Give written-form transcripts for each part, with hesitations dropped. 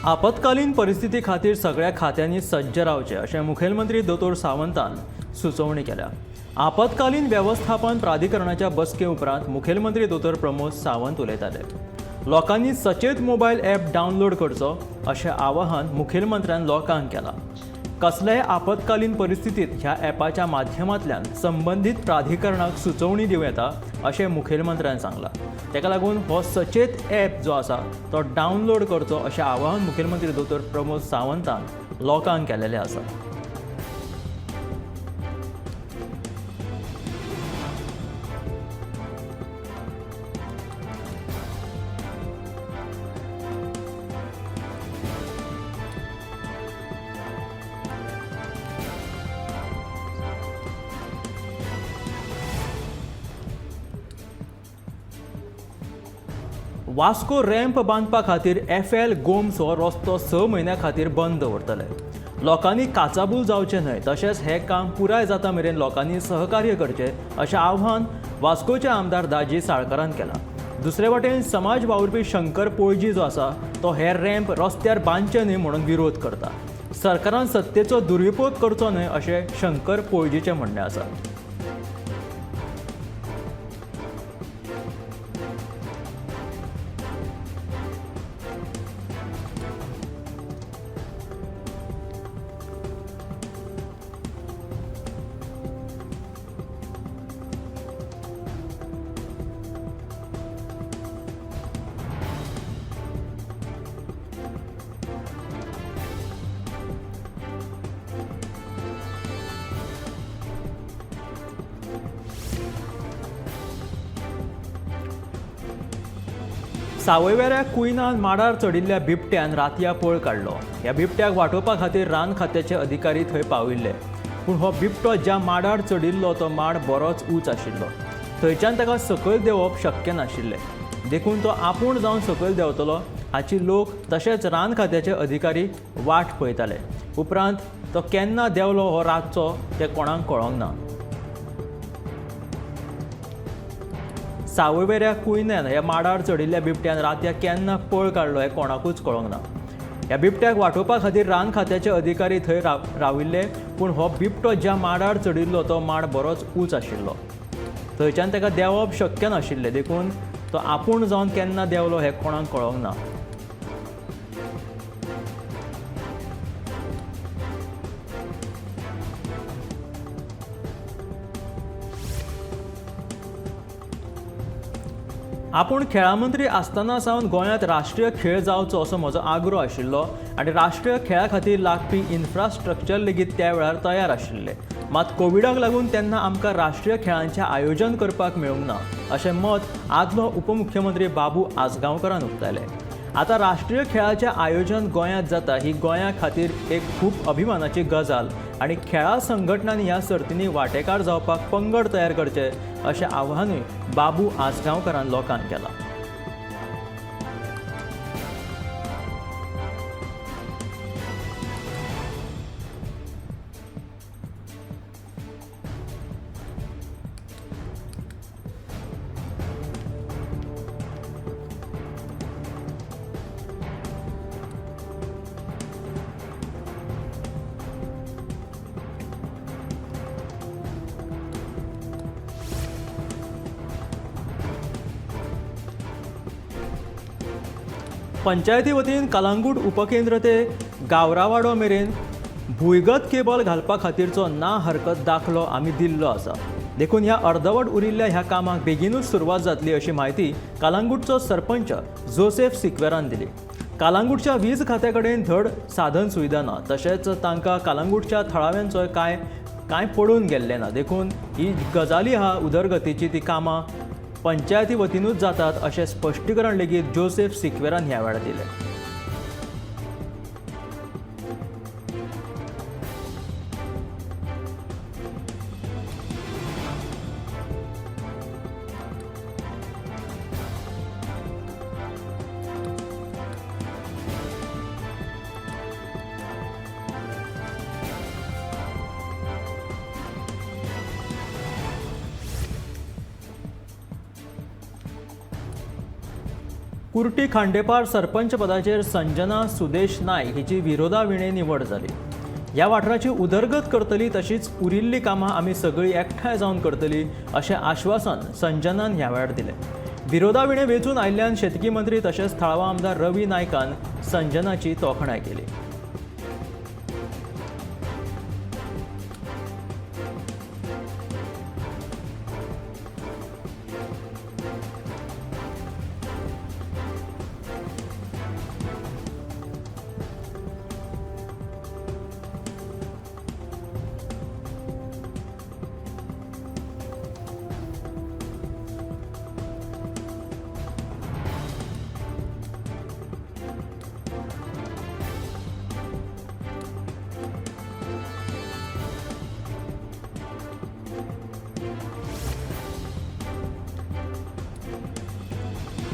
आपत्कालीन परिस्थिती खातीर सगळ्या खात्यांनी सज्ज रावचे अशें मुखेलमंत्री दोतोर सावंतान सुचोवणी केल्या। आपत्कालीन वेवस्थापन प्राधिकरणाच्या बसके उपरांत मुखेलमंत्री दोतोर प्रमोद सावंत उलयताले। लोकांनी सचेत मोबायल ॲप डावनलोड करचो अशें आवाहन मुखेलमंत्र्यान लोकांक केलां। कसल्याय आपत्कालीन परिस्थितीत ह्या ॲपाच्या माध्यमांतल्यान संबंधीत प्राधिकरणाक सुचोवणी दिवं येता अशें मुखेलमंत्र्यान सांगलां। तेका लागून हो सचेत ॲप जो आसा तो डावनलोड करचो अशें आवाहन मुखेलमंत्री दोतोर प्रमोद सावंतान लोकांक केलेलें आसा। वास्को रॅम्प बांदपा खातीर FL गोम्स हो रस्तो 6 म्हयन्यां खातीर बंद दवरतले। लोकांनी काचाबूल जावचे न्हय, तशेंच हे काम पुराय जाता मेरेन लोकांनी सहकार्य करचें अशें आव्हान वास्कोचे आमदार दाजी साळकारान केलां। दुसरे वटेन समाज वावुरपी शंकर पोळजी जो आसा तो हे रॅम्प रस्त्यार बांदचे न्हय म्हणून विरोध करता। सरकारान सत्तेचो दुरुपयोग करचो न्हय अशें शंकर पोळजीचें म्हणणें आसा। सावयवेऱ्या कुयनान माडार चडिल्ल्या बिबट्यान रातया पळ काडलो। ह्या बिबट्याक वाटोवपा खातीर रान खात्याचे अधिकारी थंय पाविल्ले, पूण हो बिबटो ज्या माडार चडिल्लो तो माड बरोच उंच आशिल्लो। थंयच्यान ताका सकयल देंवप शक्य नाशिल्लें, देखून तो आपूण जावन सकयल देंवतलो हाची लोक तशेंच रान खात्याचे अधिकारी वाट पळयताले। उपरांत तो केन्ना देंवलो हो रातचो तें कोणाक कळोंक ना। सावयवेऱ्या कुयन्यान ह्या माडार चडिल्ल्या बिबट्यान रातया केन्ना पळ काडलो हें कोणाकूच कळोंक ना। ह्या बिबट्याक वाटोवपा खातीर रान खात्याचे अधिकारी थंय राविल्ले, पूण हो बिबटो ज्या माडार चडिल्लो तो माड बरोच उंच आशिल्लो। थंयच्यान ताका देंवप शक्य नाशिल्लें, देखून तो आपूण जावन केन्ना देंवलो हें कोणाक कळोंक ना। आपूण खेळा मंत्री आसतना सावन गोंयांत राष्ट्रीय खेळ जावचो असो म्हजो आग्रो आशिल्लो आनी राष्ट्रीय खेळा खातीर लागपी इन्फ्रास्ट्रक्चर लेगीत त्या वेळार तयार आशिल्ले। मात कोविडाक लागून तेन्ना आमकां राष्ट्रीय खेळांचें आयोजन करपाक मेळूंक ना अशें मत आदलो उपमुख्यमंत्री बाबू आजगांवकारान उक्तायलें। आतां राष्ट्रीय खेळाचें आयोजन गोंयांत जाता ही गोंया खातीर एक खूब अभिमानाची गजाल आनी खेळा संघटनांनी ह्या सर्तींनी वांटेकार जावपाक पंगड तयार करचे अशें आव्हानूय बाबू आजगांवकारान लोकांक केलां। पंचायती वतीन कलांगूट उपकेंद्र ते गावरावाडो मेरेन भुंयगत केबल घालपा खातीरचो ना हरकत दाखलो आमी दिल्लो आसा, देखून ह्या अर्दवट उरिल्ल्या ह्या कामाक बेगीनूच सुरवात जातली अशी माहिती कलांगूटचो सरपंच जोसेफ सिक्वेरान दिली। कलांगूटच्या वीज खात्या कडेन धड साधन सुविधा ना, तशेंच तांकां कलांगूटच्या थळाव्यांचो कांय पडून गेल्लें ना, देखून ही गजाली आहा उदरगतीची ती कामां पंचायती वतीनूच जातात अशें स्पश्टीकरण लेगीत जोसेफ सिक्वेरान ह्या वेळार दिलें। कुर्टी खांडेपार सरपंच पदाचेर संजना सुदेश नायक हिची विरोधाविणे निवड जाली। ह्या वाठाराची उदरगत करतली तशीच उरिल्ली कामां आमी सगळीं एकठांय जावन करतली अशें आश्वासन संजनान ह्या वेळार दिलें। विरोधाविणे वेंचून आयिल्ल्यान शेतकी मंत्री तशेंच थळावा आमदार रवी नायकान संजनाची तोखणाय केली।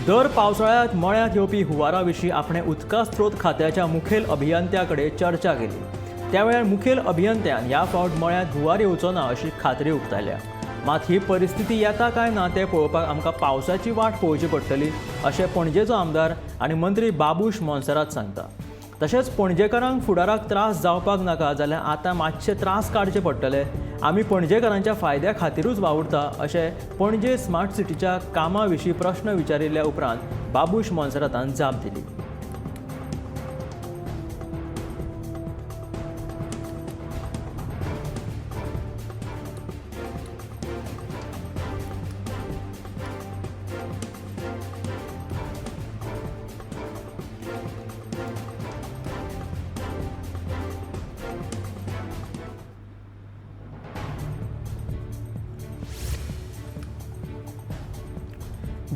दर पावसाळ्यात मळ्यात येवपी हुंवारा विशीं आपणे उदका स्त्रोत खात्याच्या मुखेल अभियंत्या कडेन चर्चा केली। त्या वेळार मुखेल अभियंत्यान ह्या फावट मळ्यात हुंवार येवचो ना अशी खात्री उक्तायल्या। मात ही परिस्थिती येता काय ना तें पळोवपाक आमकां पावसाची वाट पळोवची पडटली अशें पणजेचो आमदार आनी मंत्री बाबूश मोन्सेरात सांगता। तशेंच पणजेकारांक फुडाराक त्रास जावपाक नाका जाल्यार आतां मातशे त्रास काडचे पडटले। आमी पणजेकारांच्या फायद्या खातीरूच वावुरता अशें पणजे स्मार्ट सिटीच्या कामां विशीं प्रश्न विचारिल्ल्या उपरांत बाबूश मोन्सेरातान जाप दिली।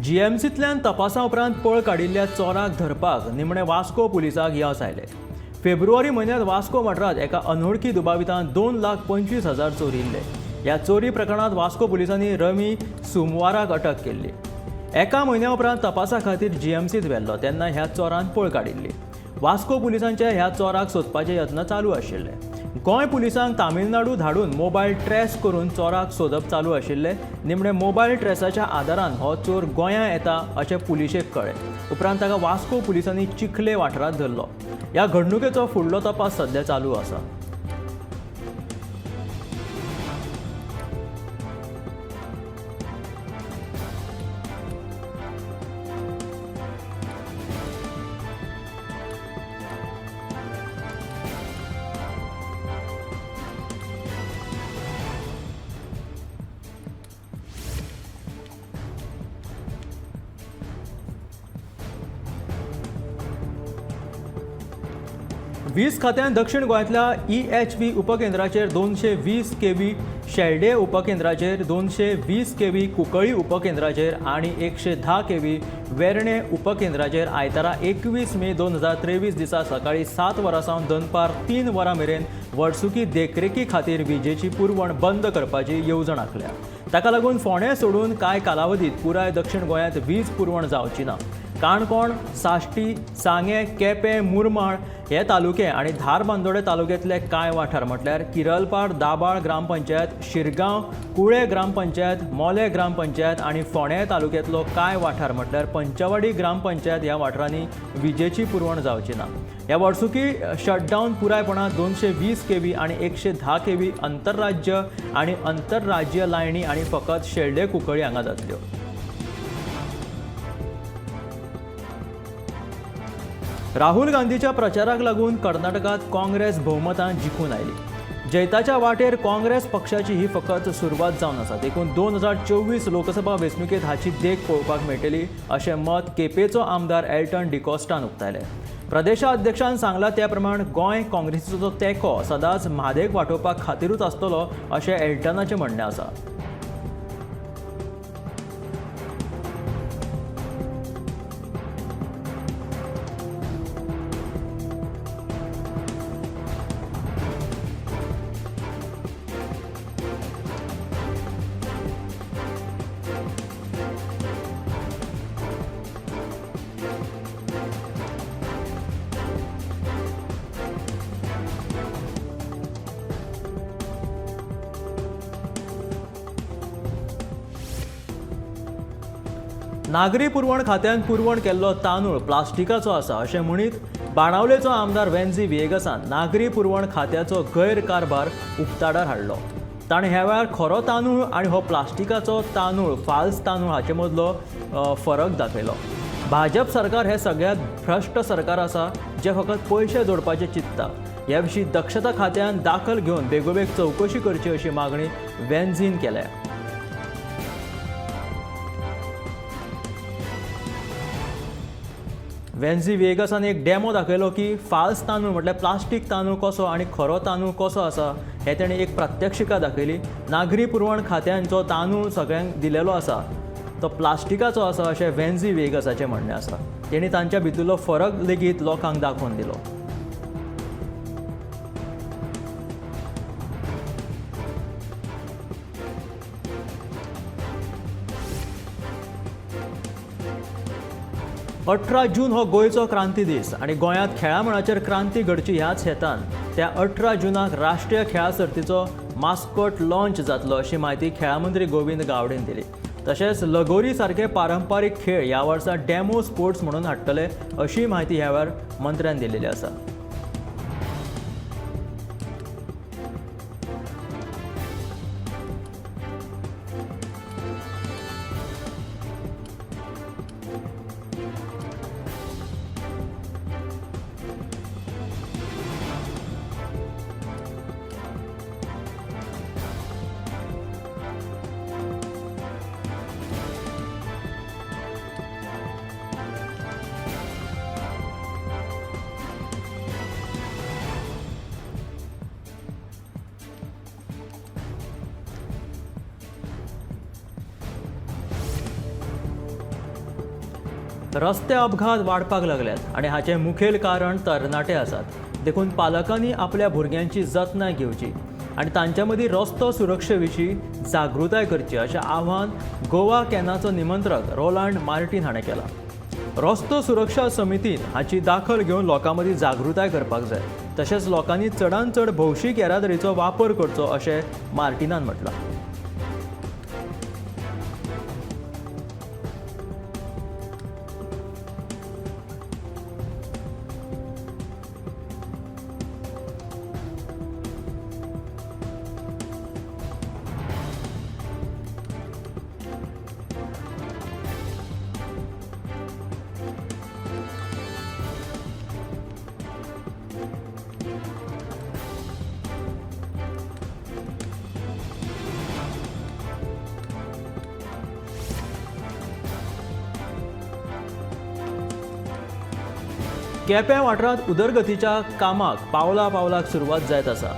जीएमसींतल्यान तपासा उपरांत पळ काडिल्ल्या चोराक धरपाक निमणे वास्को पुलिसाक येस आयले। फेब्रुवारी म्हयन्यांत वास्को वाठारांत एका अनवळखी दुबावितान 2,25,000 चोरिल्ले। ह्या चोरी प्रकरणांत वास्को पुलिसांनी रवी सोमवाराक अटक केल्ली। एका म्हयन्या उपरांत तपासा खातीर जीएमसींत व्हेल्लो तेन्ना ह्या चोरान पळ काडिल्ली। वास्को पुलिसांचे ह्या चोराक सोदपाचे यत्न चालू आशिल्ले। गोंय पुलिसांक तामिळनाडू धाडून मोबायल ट्रेस करून चोराक सोदप चालू आशिल्ले। निमणे मोबायल ट्रेसाच्या आदारान हो चोर गोंयां येता अशें पुलिशेक कळ्ळें। उपरांत ताका वास्को पुलिसांनी चिखले वाठारांत धरलो। ह्या घडणुकेचो फुडलो तपास सध्या चालू आसा। वीज खात्यान दक्षिण गोंयांतल्या EHV उपकेंद्राचेर 220 kV, Shelde उपकेंद्राचेर 220 kV, Cuncolim उपकेंद्राचेर आनी 110 kV, वेर्णे उपकेंद्राचेर आयतारा 21 मे 2023 दिसा सकाळी 7 वरां सावन दनपार 3 वरां मेरेन वर्सुकी देखरेखी खातीर विजेची पुरवण बंद करपाची येवजण आंखल्या। ताका लागून फोंडें सोडून कांय कालावधीत पुराय दक्षिण गोंयांत वीज पुरवण जावची ना। काणकोण, साश्टी, सांगे, केपें, मुरमाड हे तालुके आनी धारबांदोडे तालुक्यांतले कांय वाठार म्हटल्यार किरलपाड, दाबाळ ग्रामपंचायत, शिरगांव, कुळे ग्रामपंचायत, मोले ग्रामपंचायत आनी फोंडें तालुक्यांतलो कांय वाठार म्हटल्यार पंचवाडी ग्रामपंचायत ह्या वाठारांनी विजेची पुरवण जावची ना। ह्या वर्सुकी शटडावन पुरायपणान 220 kV आनी 110 kV आंतरराज्य आनी आंतरराज्य लायणी आनी फकत शेल्डे कुंकळ्ळी हांगा जातल्यो। राहुल गांधीच्या प्रचाराक लागून कर्नाटकात काँग्रेस भोवमतान जिखून आयली। जैताच्या वाटेर काँग्रेस पक्षाची ही फकत सुरवात जावन आसा। देखून 2024 लोकसभा वेंचणुकेंत हाची देख पळोवपाक मेळटली अशें मत केपेचो आमदार एल्टन डिकॉस्टान उक्तायलें। प्रदेशाध्यक्षान सांगलां त्या प्रमाण गोंय काँग्रेसीचो तेंको सदांच म्हादेक वांटोवपा खातीरूच आसतलो अशें एल्टनाचें म्हणणें आसा। नागरी पुरवण खात्यान पुरवण केल्लो तांदूळ प्लास्टिकाचो आसा अशें म्हणीत बाणावलेचो आमदार वेन्झी विएगसान नागरी पुरवण खात्याचो गैरकारभार उक्ताडार हाडलो. ताणें ह्या वेळार खरो तांदूळ आनी हो प्लास्टिकाचो तांदूळ फाल्स तांदूळ हाचे मदलो फरक दाखयलो. भाजप सरकार हें सगळ्यांत भ्रश्ट सरकार आसा जें फकत पयशे जोडपाचें चिंतता. ह्या विशीं दक्षता खात्यान दाखल घेवन बेगोबेग चवकशी करची अशी मागणी वेन्झीन केल्या. वेन्झी विएगसान एक डेमो दाखयलो की फाल्स तांदूळ म्हटल्यार प्लास्टीक तांदूळ कसो आनी खरो तांदूळ कसो आसा हें तेणें एक प्रात्यक्षिका दाखयली. नागरी पुरवण खात्यान जो तांदूळ सगळ्यांक दिलेलो आसा तो प्लास्टिकाचो आसा अशें वेन्झी विएगसाचें म्हणणें आसा. तेणी तांच्या भितरलो फरक लेगीत लोकांक दाखोवन दिलो. अठरा जून हो गोंयचो क्रांती दीस आनी गोंयांत खेळा मळाचेर क्रांती घडची ह्याच हेतान त्या 18 जूनाक राष्ट्रीय खेळा सर्तीचो मास्कोट लॉन्च जातलो अशी माहिती खेळा मंत्री गोविंद गावडेन दिली. तशेंच लगोरी सारखे पारंपारीक खेळ ह्या वर्सा डेमो स्पोर्ट्स म्हणून हाडटले अशी माहिती ह्या वेळार मंत्र्यान दिलेली आसा. रस्ते अपघात वाडपाक लागल्यात आनी हाचें मुखेल कारण तरणाटे आसात. देखून पालकांनी आपल्या भुरग्यांची जतनाय घेवची आनी तांच्या मदीं रस्तो सुरक्षे विशीं जागृताय करची अशें आव्हान गोवा कॅनाचो निमंत्रक रोलांड मार्टीन हाणें केलां. रस्तो सुरक्षा समितीन हाची दाखल घेवन लोकां मदीं जागृताय करपाक जाय. तशेंच लोकांनी चडांत चड भौशीक येरादारीचो वापर करचो अशें मार्टिनान म्हटलां. केपें वाठारांत उदरगतीच्या कामाक पावला पावलाक सुरवात जायत आसा.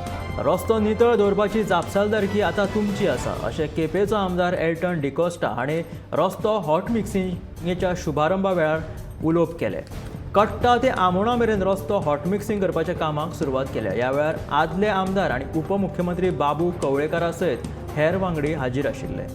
रस्तो नितळ दवरपाची जापसालदारकी आतां तुमची आसा अशें केपेंचो आमदार एल्टन डिकोस्टा हाणें रस्तो हॉट मिक्सिंगेच्या शुभारंभा वेळार उलोवप केलें. कट्टा ते आमोणा मेरेन रस्तो हॉट मिक्सिंग करपाच्या कामाक सुरवात केल्या. ह्या वेळार आदले आमदार आनी उपमुख्यमंत्री बाबू कवळेकारा सयत हेर वांगडी हाजीर आशिल्ले.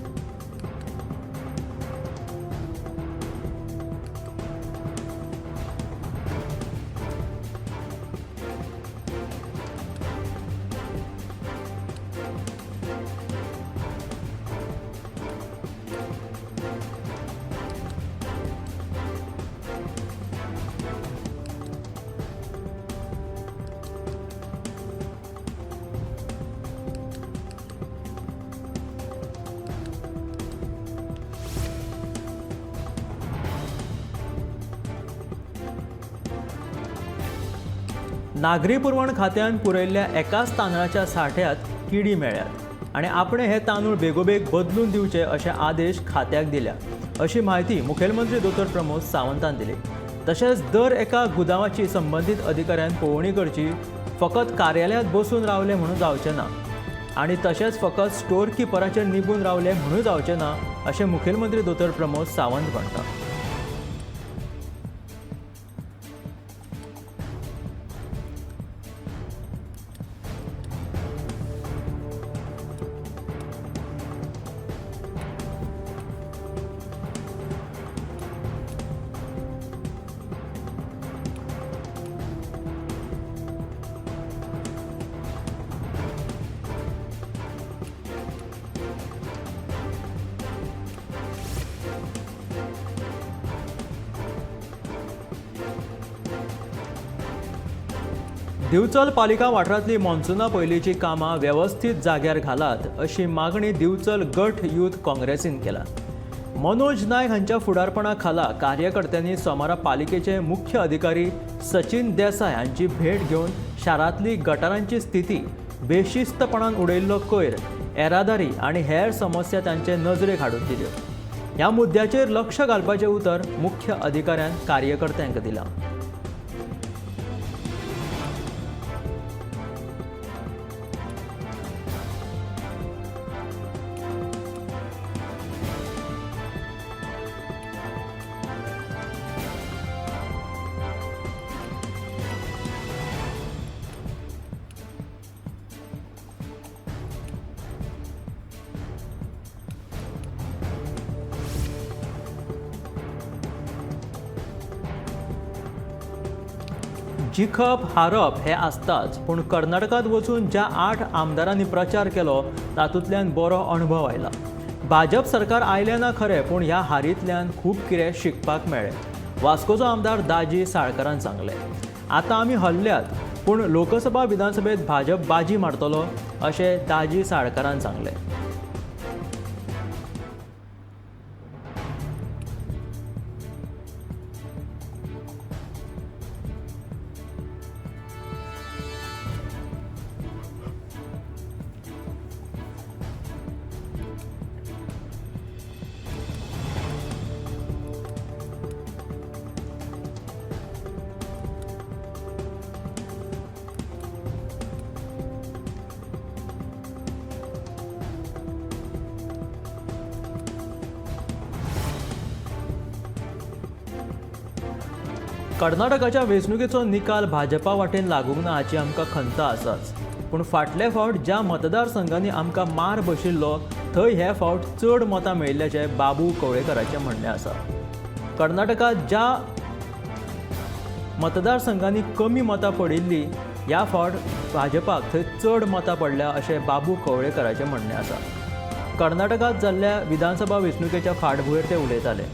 नागरी पुरवण खात्यान पुरयल्ल्या एकाच तांदळाच्या साठ्यात किडी मेळ्ळ्यात आनी आपणे हे तांदूळ बेगोबेग बदलून दिवचे अशे आदेश खात्याक दिल्या अशी माहिती मुखेलमंत्री दोतोर प्रमोद सावंतान दिली. तशेंच दर एका गुदावाची संबंधीत अधिकाऱ्यान पळोवणी करची. फकत कार्यालयांत बसून रावले म्हणून जावचें ना आनी तशेंच फकत स्टोर किपराचेर निबून रावले म्हणून जावचें ना अशें मुखेलमंत्री दोतोर प्रमोद सावंत म्हणटा. दिवचल पालिका वाठारांतली मॉन्सुना पयलींची कामां वेवस्थीत जाग्यार घालात अशी मागणी दिवचल गट यूथ काँग्रेसीन केला. मनोज नायक हांच्या फुडारपणा खाला कार्यकर्त्यांनी सोमारा पालिकेचे मुख्य अधिकारी सचिन देसाय हांची भेट घेवन शारांतली गटारांची स्थिती, बेशिस्तपणान उडयल्लो कोयर, येरादारी आनी हेर समस्या तांचे नजरेक हाडून दिल्यो. ह्या मुद्द्याचेर लक्ष घालपाचें उतर मुख्य अधिकाऱ्यान कार्यकर्त्यांक दिलां. जिखप हारप हे आसताच, पूण कर्नाटकांत वचून ज्या 8 आमदारांनी प्रचार केलो तातूंतल्यान बरो अणभव आयला. भाजप सरकार आयलें ना खरें, पूण ह्या हारींतल्यान खूब कितें शिकपाक मेळ्ळें. वास्कोचो आमदार दाजी साळकारान सांगलें, आतां आमी हरल्यात, पूण लोकसभा विधानसभेत भाजप बाजी मारतलो अशें दाजी साळकारान सांगलें. कर्नाटकाच्या वेंचणुकेचो निकाल भाजपा वाटेन लागूंक ना हाची आमकां खंत आसाच, पूण फाटले फावट ज्या मतदारसंघांनी आमकां मार बशिल्लो थंय हे फावट चड मतां मेळिल्ल्याचें बाबू कवळेकराचें म्हणणें आसा. कर्नाटकांत ज्या मतदारसंघांनी कमी मतां पडिल्लीं ह्या फावट भाजपाक थंय चड मतां पडल्या अशें बाबू कवळेकराचें म्हणणें आसा. कर्नाटकांत जाल्ल्या विधानसभा वेंचणुकेच्या फाटभुंयेर ते उलयताले.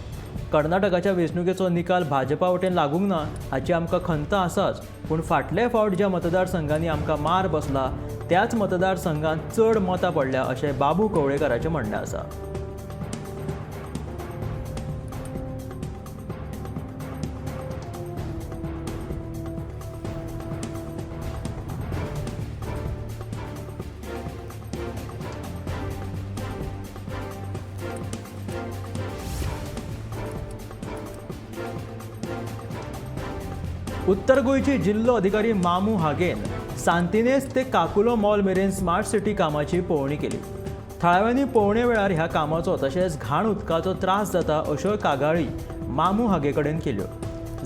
कर्नाटकाच्या वेंचणुकेचो निकाल भाजपा वटेन लागूंक ना हाची आमकां खंत आसाच, पूण फाटले फावट ज्या मतदारसंघांनी आमकां मार बसला त्याच मतदारसंघांत चड मतां पडल्या अशें बाबू कवळेकराचें म्हणणें आसा. उत्तर गोंयची जिल्लो अधिकारी मामू हागेन सांतिनेज ते काकुलो मॉल मेरेन स्मार्ट सिटी कामाची पळोवणी केली. थळाव्यांनी पळोवणे वेळार ह्या कामाचो तशेंच घाण उदकाचो त्रास जाता अश्यो कागाळी मामू हागे कडेन केल्यो.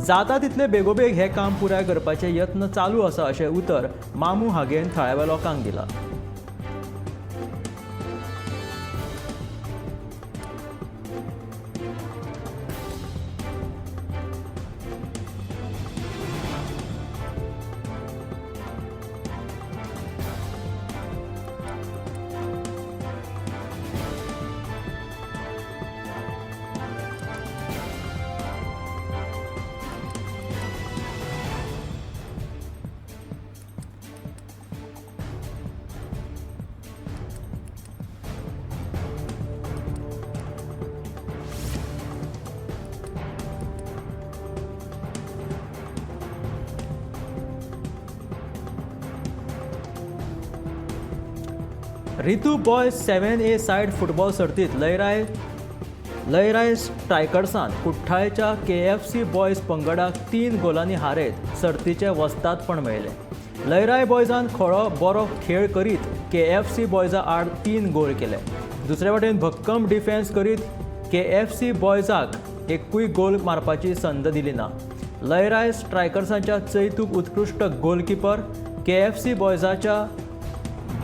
जाता तितले बेगोबेग हें काम पुराय करपाचे यत्न चालू आसा अशें उतर मामू हागेन थळाव्या लोकांक दिलां. Ritu boys 7A said football सर्तीत लयराय स्ट्रायकर्सान कुठ्ठाळेच्या KFC बॉयज पंगडाक 3 गोलांनी हारयत सर्तीचे वस्तादपण मेळयलें. लयराय बॉयजान खरो बरो खेळ करीत KFC बॉयजा आड 3 गोल केले. दुसरे वटेन भक्कम डिफेन्स करीत KFC बॉयजाक एकूय गोल मारपाची संद दिली ना. लयराय स्ट्रायकर्सांच्या चैतूक उत्कृश्ट गोलकीपर, KFC बॉयजाच्या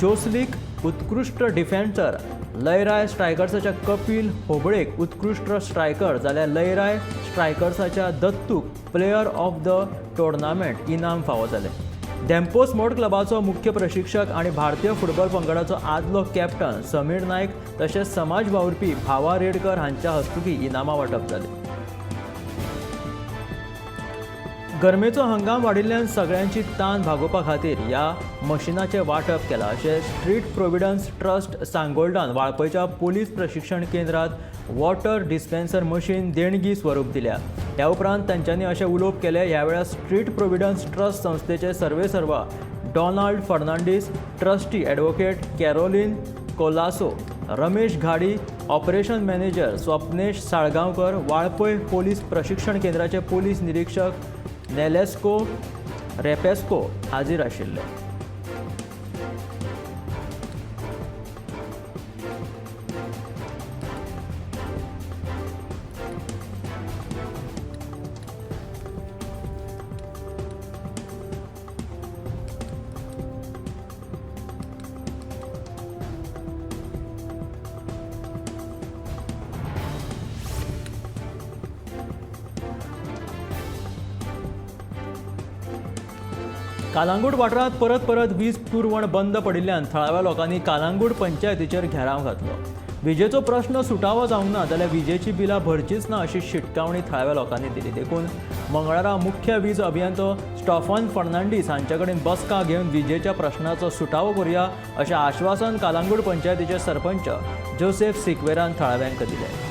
जोसलीक उत्कृश्ट डिफेंडर, लयराय स्ट्रायकर्साच्या कपिल होबळेक उत्कृश्ट स्ट्रायकर जाल्यार Lairai स्ट्रायकर्साच्या दत्तूक player of the tournament इनाम फावो जालें. धेंपो स्पोर्ट क्लबाचो मुख्य प्रशिक्षक आनी भारतीय फुटबॉल पंगडाचो आदलो कॅप्टन समीर नायक तशेंच समाज वावुरपी भावा रेडकर हांच्या हस्तुकीं इनामां वांटप जालें. गरमेचो हंगाम वाडिल्ल्यान सगळ्यांची ताण भागोवपा खातीर ह्या मशिनाचें वांटप केलां अशें स्ट्रीट प्रोविडन्स ट्रस्ट सांगोळडान वाळपयच्या पोलीस प्रशिक्षण केंद्रात वॉटर डिस्पेन्सर मशीन देणगी स्वरूप दिल्या. ह्या उपरांत तांच्यांनी अशें उलोवप केलें. ह्या वेळार स्ट्रीट प्रोविडन्स ट्रस्ट संस्थेचे सर्वेसर्वा Donald Fernandes, trustee advocate Caroline Colaco, Ramesh Ghadi, operation manager Swapnesh Salgaonkar, Valpoi police प्रशिक्षण केंद्राचे पोलीस निरीक्षक नेलेस्को रेपेस्को हाजीर आशिल्ले. कालांगूट वाठारांत परत वीज पुरवण बंद पडिल्ल्यान थळाव्या लोकांनी कालांगूट पंचायतीचेर घेराव घातलो. विजेचो प्रश्न सुटावो जावंक ना जाल्यार विजेची बिलां भरचीच ना अशी शिटकावणी थळाव्या लोकांनी दिली. देखून मंगळारा मुख्य वीज अभियंतो स्टॉफन फर्नांडीस हांचे कडेन बसका घेवन विजेच्या प्रश्नाचो सुटावो करुया अशें आश्वासन कालांगूट पंचायतीचे सरपंच जोसेफ सिक्वेरान थळाव्यांक दिलें.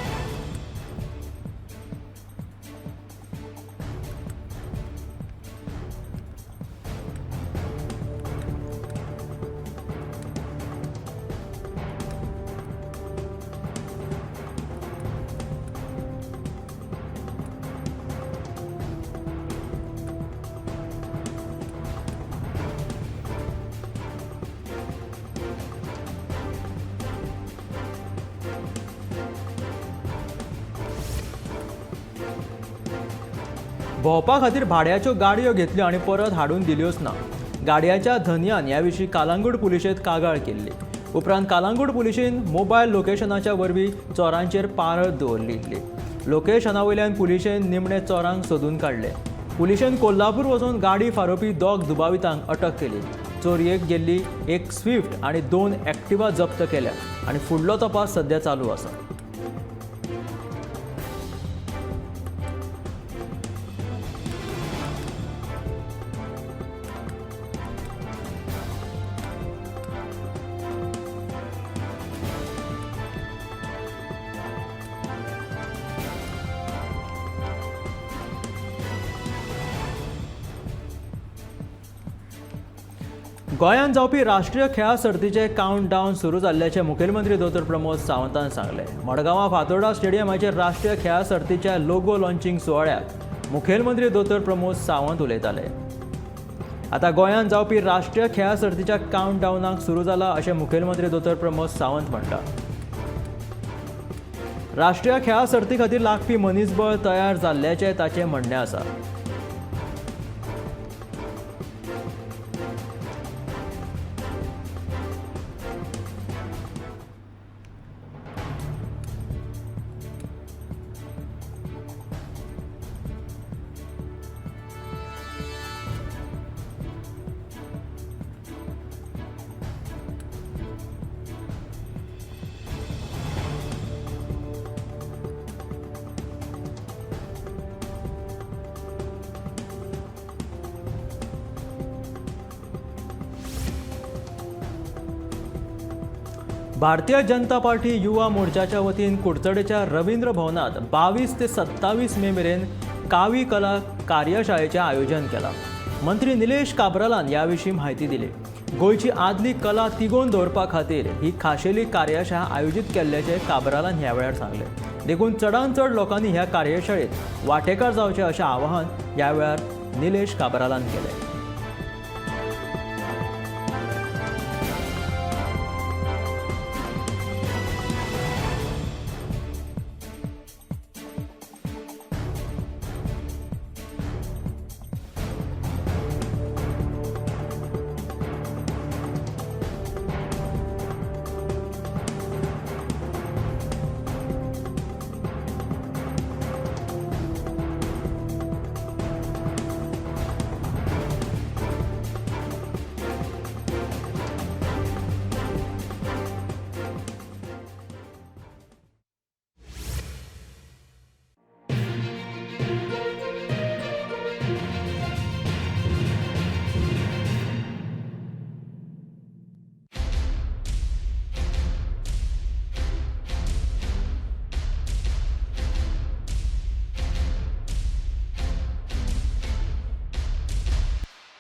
भोंवपा खातीर भाड्याच्यो गाडयो घेतल्यो आनी परत हाडून दिल्योच ना. गाडयाच्या धन्यान ह्या विशीं कालांगूट पुलिशेंत कागाळ केल्ली. उपरांत कालांगूट पुलिशेन मोबायल लोकेशनाच्या वरवीं चोरांचेर पाळत दवरली. लोकेशना वयल्यान पुलिशेन निमणे चोरांक सोदून काडले. पुलिशेन कोल्हापूर वचून गाडी फारोवपी दोग दुबावितांक अटक केली. चोरयेक गेल्ली एक स्विफ्ट आनी 2 एक्टिवा जप्त केल्या आनी फुडलो तपास सध्या चालू आसा. गोंयांत जावपी राष्ट्रीय खेळा सर्तीचे काउंटडावन सुरू जाल्ल्याचे मुखेलमंत्री दोतोर प्रमोद सावंतान सांगले. मडगांवां फातोर्डा स्टेडियमाचेर राष्ट्रीय खेळा सर्तीच्या लोगो लॉन्चिंग सुवाळ्याक मुखेलमंत्री दोतोर प्रमोद सावंत उलयताले. आतां गोंयांत जावपी राष्ट्रीय खेळा सर्तीच्या काउंटडावनाक सुरू जाला अशें मुखेलमंत्री दोतोर प्रमोद सावंत म्हणटा. राष्ट्रीय खेळा सर्ती खातीर लागपी मनीसबळ तयार जाल्ल्याचें ताचें म्हणणें आसा. भारतीय जनता पार्टी युवा मोर्चाच्या वतीन कुडचडेच्या रवींद्र भवनात 22 ते 27 मे मेरेन कावी कला कार्यशाळेचें आयोजन केलां. मंत्री निलेश काब्रालान ह्या विशीं म्हायती दिली. गोंयची आदली कला तिगोवन दवरपा खातीर ही खाशेली कार्यशाळा आयोजीत केल्ल्याचें काब्रालान ह्या वेळार सांगलें. देखून चडांत चड लोकांनी ह्या कार्यशाळेंत वांटेकार जावचें अशें आवाहन ह्या वेळार निलेश काब्रालान केलें.